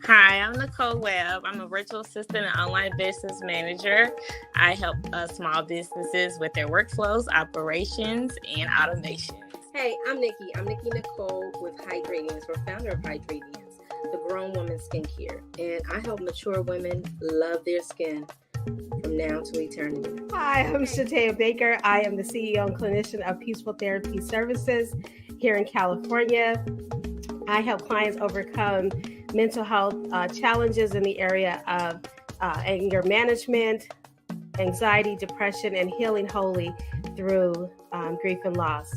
Hi, I'm Nicole Webb. I'm a virtual assistant and online business manager. I help small businesses with their workflows, operations, and automations. Hey, I'm Nikki. I'm Nikki Nicole with Hydradiance. We're founder of Hydradiance, the grown woman skincare. And I help mature women love their skin from now to eternity. Hi, I'm Shatayia Baker. I am the CEO and clinician of Peaceful Therapy Services here in California. I help clients overcome mental health challenges in the area of anger management, anxiety, depression, and healing wholly through grief and loss.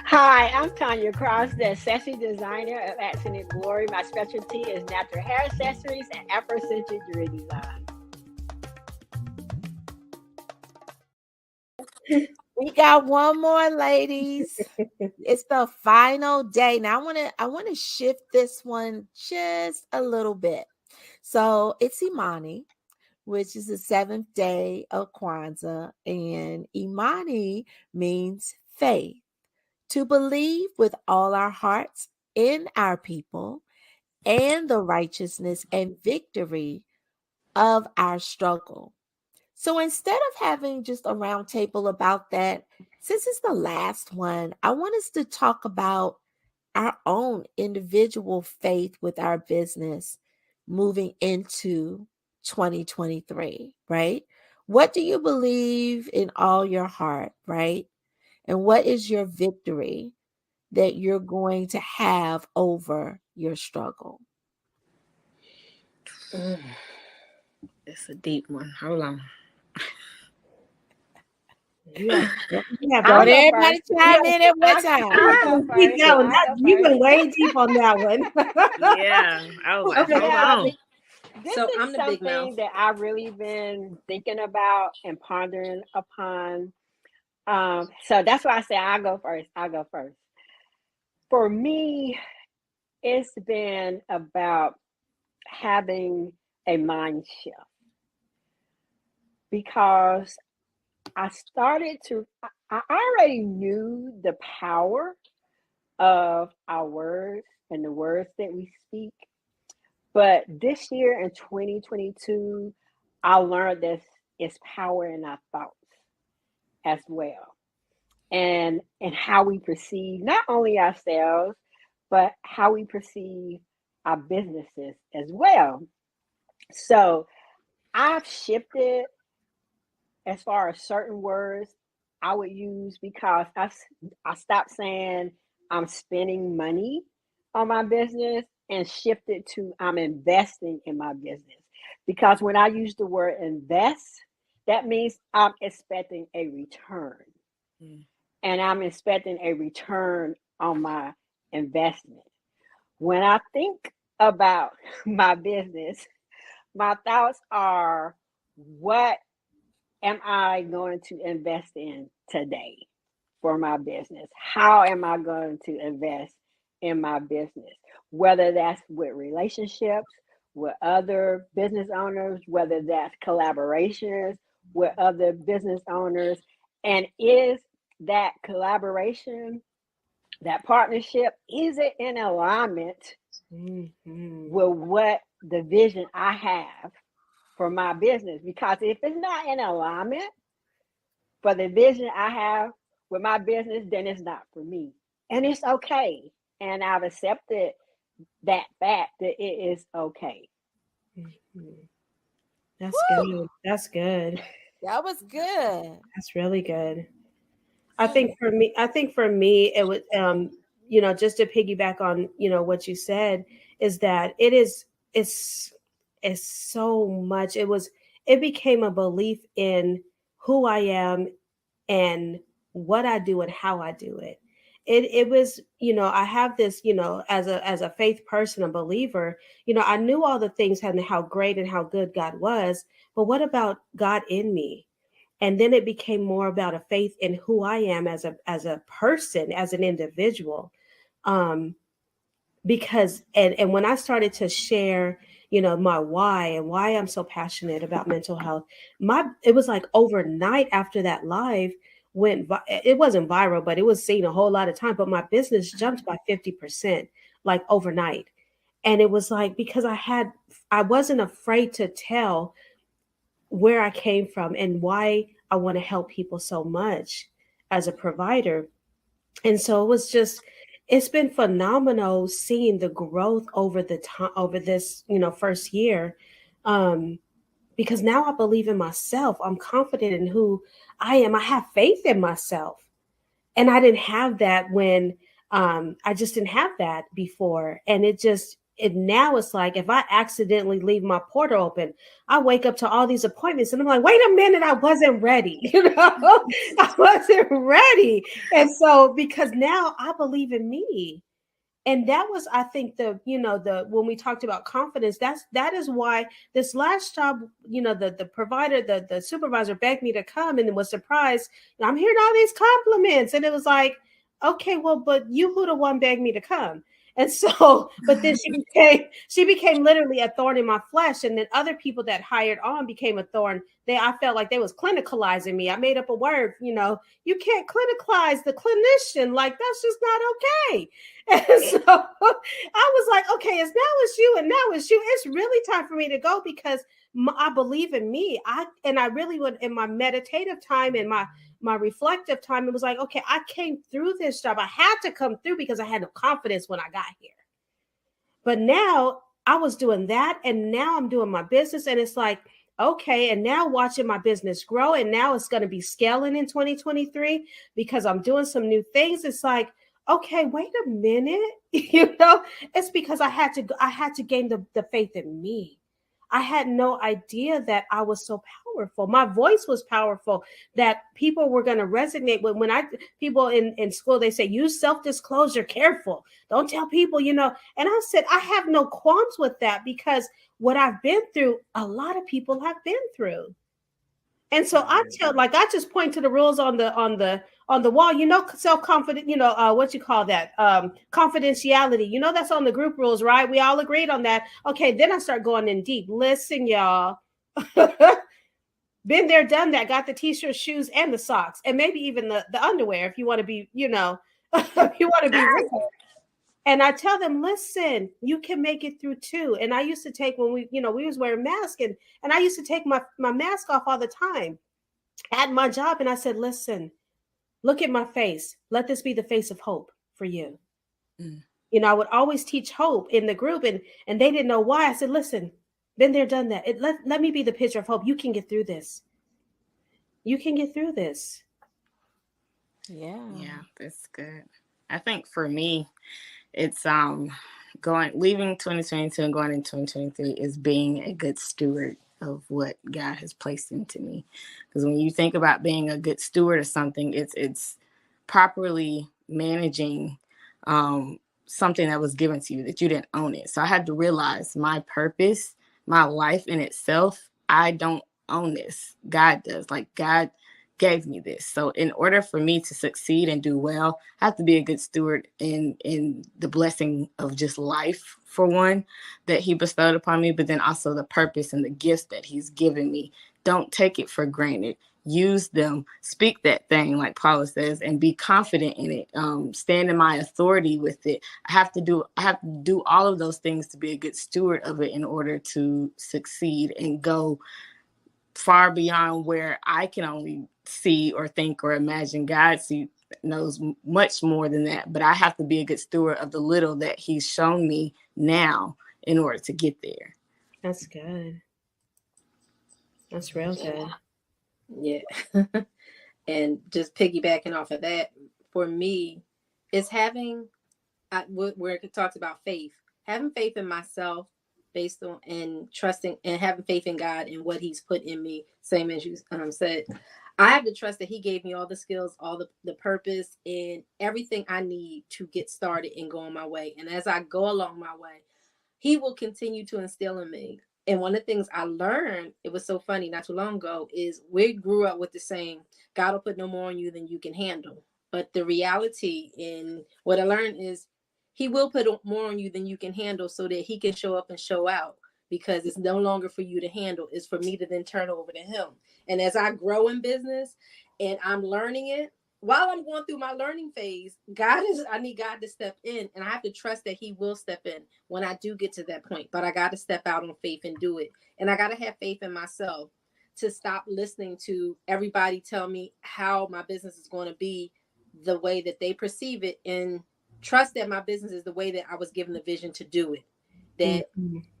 Hi, I'm Tanya Cross, the accessory designer of Accent Glory. My specialty is natural hair accessories and Afrocentric jewelry design. We got one more, ladies. It's the final day. Now I want to shift this one just a little bit. So it's Imani, which is the 7th day of Kwanzaa, and Imani means faith, to believe with all our hearts in our people and the righteousness and victory of our struggle. So instead of having just a round table about that, since it's the last one, I want us to talk about our own individual faith with our business moving into 2023, right? What do you believe in all your heart, right? And what is your victory that you're going to have over your struggle? It's a deep one. Hold on. Yeah. Don't everybody chime in at one time. You went way deep on that one. Yeah. I was like, hold on. This So is I'm the big something mouth. that I've really been thinking about and pondering upon. So that's why I say I'll go first. For me, it's been about having a mind shift, because I already knew the power of our words and the words that we speak. But this year in 2022, I learned that it's power in our thoughts as well. And how we perceive not only ourselves, but how we perceive our businesses as well. So I've shifted as far as certain words I would use, because I stopped saying I'm spending money on my business and shifted to I'm investing in my business. Because when I use the word invest, that means I'm expecting a return. And I'm expecting a return on my investment. When I think about my business, my thoughts are, what am I going to invest in today for my business? How am I going to invest in my business? Whether that's with relationships with other business owners, whether that's collaborations with other business owners, and is that collaboration, that partnership, is it in alignment with what the vision I have for my business? Because if it's not in alignment for the vision I have with my business, then it's not for me. And it's okay. And I've accepted that fact that it is okay. That's good. That's good. That was good. That's really good. I think for me, it was, just to piggyback on, what you said, is that it's so much. It became a belief in who I am and what I do and how I do it. It was, I have this, as a faith person, a believer, I knew all the things and how great and how good God was, but what about God in me? And then it became more about a faith in who I am as a person, as an individual. Because, and when I started to share, my why and why I'm so passionate about mental health. It was like overnight after that live it wasn't viral, but it was seen a whole lot of time. But my business jumped by 50%, like overnight. And it was like, because I wasn't afraid to tell where I came from and why I want to help people so much as a provider. And so it's been phenomenal seeing the growth over the time, over this, first year. Because now I believe in myself. I'm confident in who I am. I have faith in myself. And I didn't have that when I just didn't have that before. And now it's like, if I accidentally leave my portal open, I wake up to all these appointments and I'm like, wait a minute, I wasn't ready. I wasn't ready. And so, because now I believe in me. And that was, I think, when we talked about confidence, that is why this last job, the provider, the supervisor begged me to come and was surprised. I'm hearing all these compliments. And it was like, okay, well, but you who the one begged me to come. And so, but then she became literally a thorn in my flesh. And then other people that hired on became a thorn. I felt like they was clinicalizing me. I made up a word, you can't clinicalize the clinician. Like, that's just not okay. And so I was like, okay, now it's you and now it's you. It's really time for me to go because I believe in me. I really would, in my meditative time and my reflective time, it was like, okay, I came through this job. I had to come through because I had no confidence when I got here. But now I was doing that, and now I'm doing my business, and it's like, okay, and now watching my business grow, and now it's going to be scaling in 2023 because I'm doing some new things. It's like, okay, wait a minute, it's because I had to gain the faith in me. I had no idea that I was so powerful. My voice was powerful, that people were going to resonate with. People in school, they say, use self-disclosure, careful. Don't tell people, And I said, I have no qualms with that because what I've been through, a lot of people have been through. And so I just point to the rules on the wall, self-confident, what you call that? Confidentiality, that's on the group rules, right? We all agreed on that. Okay. Then I start going in deep. Listen, y'all, been there, done that, got the t-shirts, shoes, and the socks, and maybe even the underwear, if you want to be, if you want to be real. And I tell them, listen, you can make it through too. And I used to take, when we was wearing masks, and I used to take my mask off all the time at my job. And I said, listen, look at my face. Let this be the face of hope for you. Mm. I would always teach hope in the group, and they didn't know why. I said, listen, been there, done that. Let me be the picture of hope. You can get through this. You can get through this. Yeah, that's good. I think for me, it's leaving 2022 and going into 2023 is being a good steward of what God has placed into me. Because when you think about being a good steward of something, it's properly managing something that was given to you, that you didn't own it. So I had to realize my purpose, my life in itself, I don't own this. God does. Like, God gave me this. So in order for me to succeed and do well, I have to be a good steward in the blessing of just life, for one, that he bestowed upon me, but then also the purpose and the gifts that he's given me. Don't take it for granted. Use them, speak that thing, like Paula says, and be confident in it. Stand in my authority with it. I have to do all of those things to be a good steward of it in order to succeed and go far beyond where I can only see or think or imagine. God knows much more than that, but I have to be a good steward of the little that he's shown me now in order to get there. That's good. That's real good. Yeah. And just piggybacking off of that, for me, it's having, where it talks about faith, having faith in myself, based on and trusting and having faith in God and what he's put in me. Same as you said, I have to trust that he gave me all the skills, all the purpose, and everything I need to get started and go on my way. And as I go along my way, he will continue to instill in me. And one of the things I learned, it was so funny not too long ago, is we grew up with the saying, God will put no more on you than you can handle. But the reality in what I learned is he will put more on you than you can handle so that he can show up and show out. because it's no longer for you to handle. It's for me to then turn over to him. And as I grow in business and I'm learning it, while I'm going through my learning phase, I need God to step in, and I have to trust that he will step in when I do get to that point. But I got to step out on faith and do it. And I got to have faith in myself to stop listening to everybody tell me how my business is going to be the way that they perceive it, and trust that my business is the way that I was given the vision to do it. That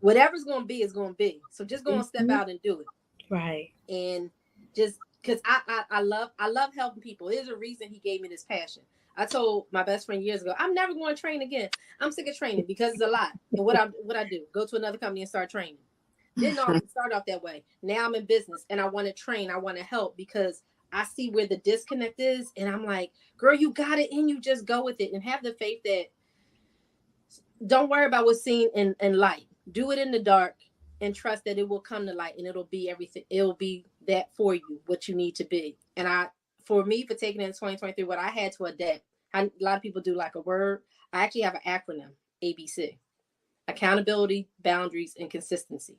whatever's going to be is going to be. So just go and step out and do it. Right. And just because I love helping people. There's a reason he gave me this passion. I told my best friend years ago, I'm never going to train again. I'm sick of training because it's a lot. And what I do, go to another company and start training. Didn't start off that way. Now I'm in business and I want to train. I want to help because I see where the disconnect is. And I'm like, girl, you got it in you. Just go with it and have the faith that don't worry about what's seen in light. Do it in the dark and trust that it will come to light and it'll be everything. It'll be that for you, what you need to be. And for taking it in 2023, what I had to adapt, a lot of people do like a word. I actually have an acronym, ABC: accountability, boundaries, and consistency.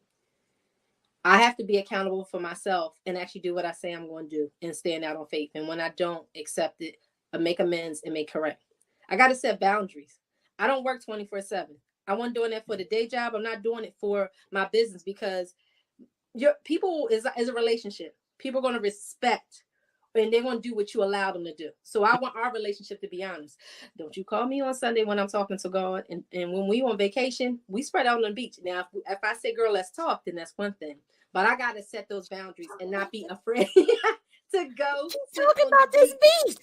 I have to be accountable for myself and actually do what I say I'm going to do and stand out on faith. And when I don't accept it, I make amends and make correct. I got to set boundaries. I don't work 24/7. I wasn't doing that for the day job. I'm not doing it for my business because your people is a relationship. People are going to respect and they're going to do what you allow them to do. So I want our relationship to be honest. Don't you call me on Sunday when I'm talking to God. And when we on vacation, we spread out on the beach. Now, if I say, girl, let's talk, then that's one thing. But I got to set those boundaries and not be afraid to go. Talk about this beach.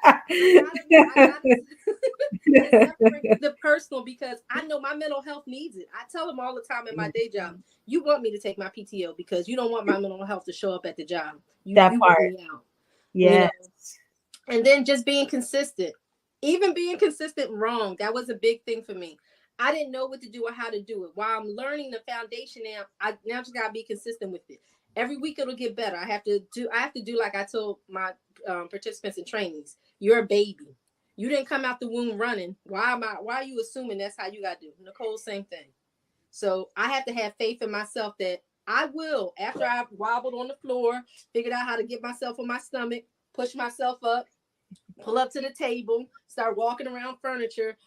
I gotta separate the personal because I know my mental health needs it. I tell them all the time in my day job, you want me to take my PTO because you don't want my mental health to show up at the job. You want me out. Yes. And then just being consistent. Even being consistent wrong, that was a big thing for me. I didn't know what to do or how to do it. While I'm learning the foundation now, I just gotta be consistent with it. Every week it'll get better. I have to do like I told my participants and trainees. You're a baby. You didn't come out the womb running. Why are you assuming that's how you gotta do? Nicole, same thing. So I have to have faith in myself that I will, after I've wobbled on the floor, figured out how to get myself on my stomach, push myself up, pull up to the table, start walking around furniture,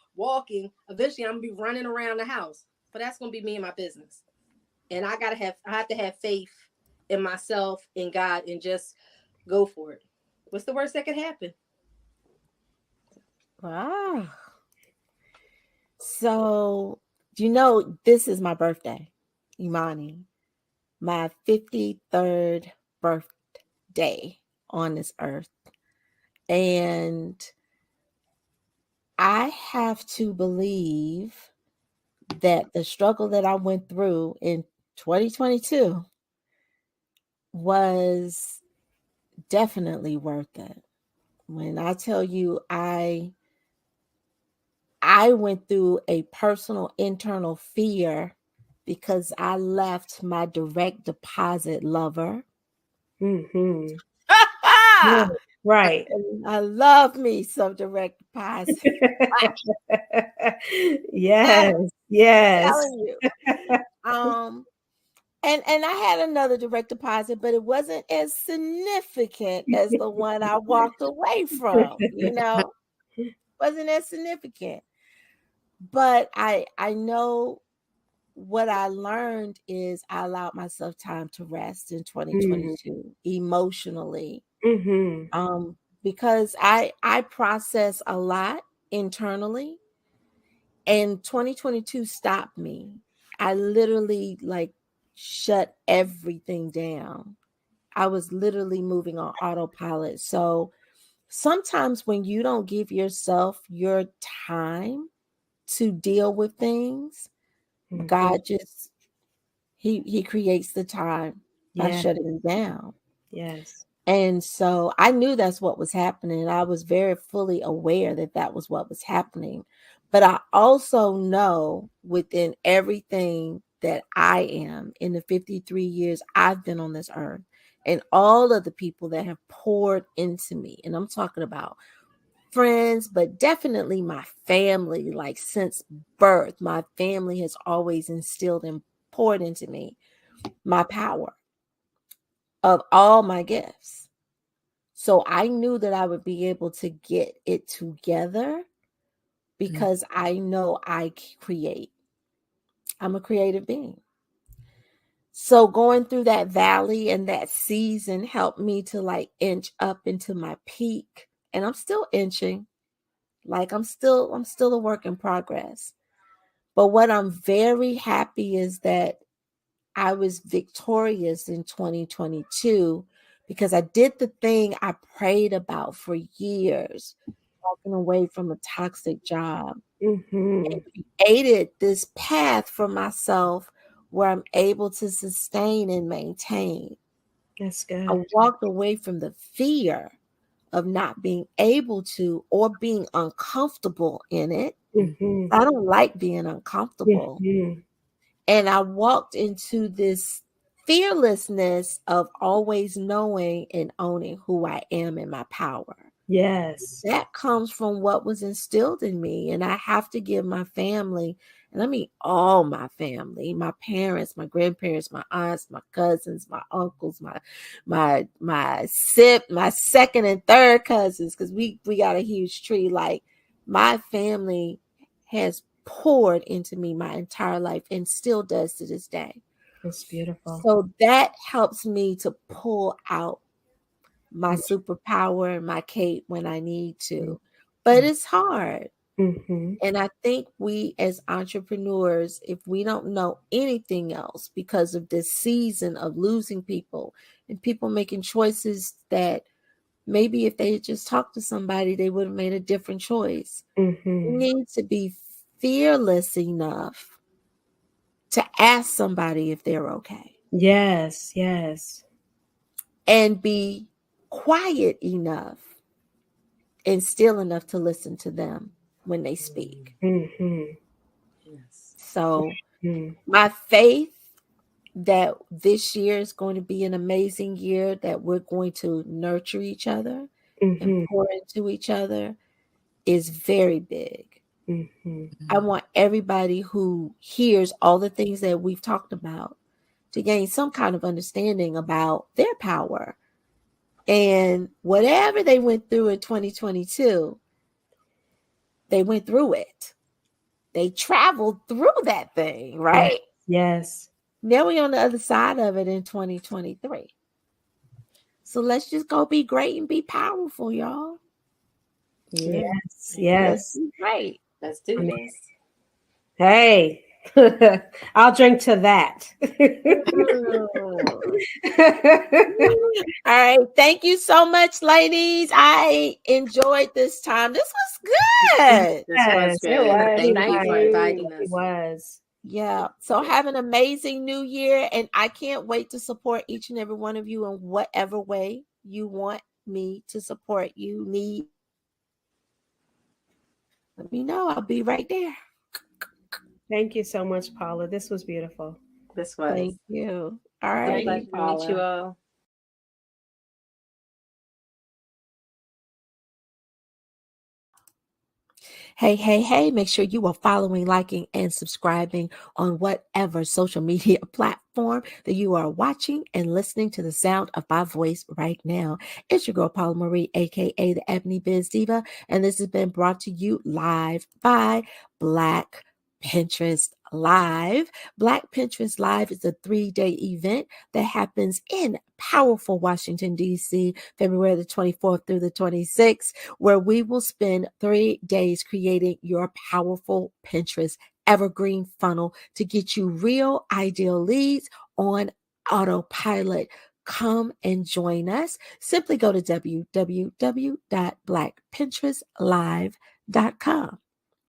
eventually I'm gonna be running around the house. But that's gonna be me and my business. And I have to have faith in myself, in God, and just go for it. What's the worst that could happen? Wow. So, this is my birthday, Imani, my 53rd birthday on this earth. And I have to believe that the struggle that I went through in 2022 was definitely worth it. When I tell you I went through a personal internal fear because I left my direct deposit lover. Mm-hmm. Right. I love me some direct deposit. Yes. Yes. I'm telling you. And I had another direct deposit, but it wasn't as significant as the one I walked away from, wasn't as significant. But I know what I learned is I allowed myself time to rest in 2022 emotionally. Because I process a lot internally, and 2022 stopped me. I literally shut everything down. I was literally moving on autopilot. So sometimes when you don't give yourself your time to deal with things, God just he creates the time by shutting you down. Yes. And so I knew that's what was happening. I was very fully aware that was what was happening. But I also know within everything that I am in the 53 years I've been on this earth and all of the people that have poured into me, and I'm talking about friends, but definitely my family. Like since birth, my family has always instilled and poured into me my power of all my gifts. So I knew that I would be able to get it together because I know I create. I'm a creative being. So going through that valley and that season helped me to like inch up into my peak. And I'm still inching. Like I'm still a work in progress. But what I'm very happy is that I was victorious in 2022 because I did the thing I prayed about for years, walking away from a toxic job, and created this path for myself where I'm able to sustain and maintain. That's good. I walked away from the fear of not being able to or being uncomfortable in it. I don't like being uncomfortable. And I walked into this fearlessness of always knowing and owning who I am and my power. Yes. That comes from what was instilled in me. And I have to give my family, and I mean all my family, my parents, my grandparents, my aunts, my cousins, my uncles, my second and third cousins, because we got a huge tree. Like my family has poured into me my entire life and still does to this day. That's beautiful. So that helps me to pull out my superpower and my cape when I need to. But it's hard. And I think we as entrepreneurs, if we don't know anything else because of this season of losing people and people making choices that maybe if they had just talked to somebody, they would have made a different choice. We need to be fearless enough to ask somebody if they're okay. Yes, yes. And be quiet enough and still enough to listen to them when they speak. So my faith that this year is going to be an amazing year, that we're going to nurture each other and pour into each other, is very big. I want everybody who hears all the things that we've talked about to gain some kind of understanding about their power. And whatever they went through in 2022, they went through it. They traveled through that thing, right? Yes. Now we're on the other side of it in 2023. So let's just go be great and be powerful, y'all. Yes. Let's be great. Let's do this. Hey, I'll drink to that. All right. Thank you so much, ladies. I enjoyed this time. This was good. This was good. Thank you for inviting us. It was. Yeah. So have an amazing new year. And I can't wait to support each and every one of you in whatever way you want me to support you. Let me know. I'll be right there. Thank you so much, Paula. This was beautiful. This was. Thank you. All right. Nice to meet you all. Hey, make sure you are following, liking, and subscribing on whatever social media platform that you are watching and listening to the sound of my voice right now. It's your girl, Paula Marie, aka the Ebony Biz Diva, and this has been brought to you live by Black Pinterest Live. Black Pinterest Live is a 3-day event that happens in powerful Washington, D.C., February the 24th through the 26th, where we will spend 3 days creating your powerful Pinterest evergreen funnel to get you real ideal leads on autopilot. Come and join us. Simply go to www.blackpinterestlive.com.